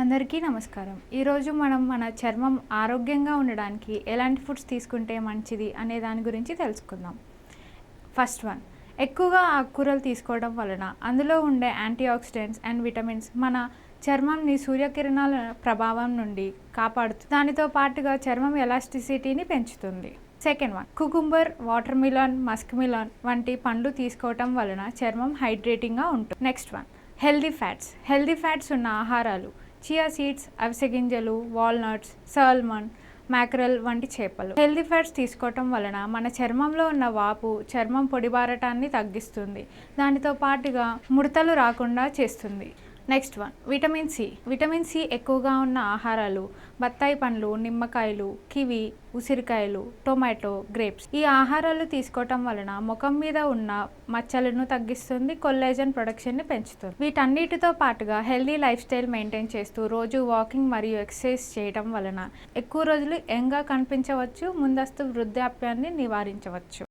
అందరికీ నమస్కారం. ఈరోజు మనం మన చర్మం ఆరోగ్యంగా ఉండడానికి ఎలాంటి ఫుడ్స్ తీసుకుంటే మంచిది అనే దాని గురించి తెలుసుకుందాం. ఫస్ట్ వన్, ఎక్కువగా ఆకుకూరలు తీసుకోవడం వలన అందులో ఉండే యాంటీఆక్సిడెంట్స్ అండ్ విటమిన్స్ మన చర్మంని సూర్యకిరణాల ప్రభావం నుండి కాపాడుతుంది. దానితో పాటుగా చర్మం ఎలాస్టిసిటీని పెంచుతుంది. Second one, cucumber, water melon, Musk melon వంటి పండ్లు తీసుకోవటం వలన చర్మం హైడ్రేటింగ్గా ఉంటుంది. నెక్స్ట్ వన్, హెల్దీ ఫ్యాట్స్ ఉన్న ఆహారాలు చియా సీడ్స్, అవిసె గింజలు, వాల్నట్స్, సాల్మన్, మ్యాక్రెల్ వంటి చేపలు. హెల్దీ ఫ్యాట్స్ తీసుకోవటం వలన మన చర్మంలో ఉన్న వాపు, చర్మం పొడిబారటాన్ని తగ్గిస్తుంది. దానితో పాటుగా ముడతలు రాకుండా చేస్తుంది. నెక్స్ట్ వన్, విటమిన్ సి ఎక్కువగా ఉన్న ఆహారాలు బత్తాయి పండ్లు, నిమ్మకాయలు, కివి, ఉసిరికాయలు, టొమాటో, గ్రేప్స్. ఈ ఆహారాలు తీసుకోవటం వలన ముఖం మీద ఉన్న మచ్చలను తగ్గిస్తుంది, కొల్లాజెన్ ప్రొడక్షన్ని పెంచుతుంది. వీటన్నిటితో పాటుగా హెల్దీ లైఫ్ స్టైల్ మెయింటైన్ చేస్తూ రోజు వాకింగ్ మరియు ఎక్సర్సైజ్ చేయడం వలన ఎక్కువ రోజులు యంగ్గా కనిపించవచ్చు, ముందస్తు వృద్ధాప్యాన్ని నివారించవచ్చు.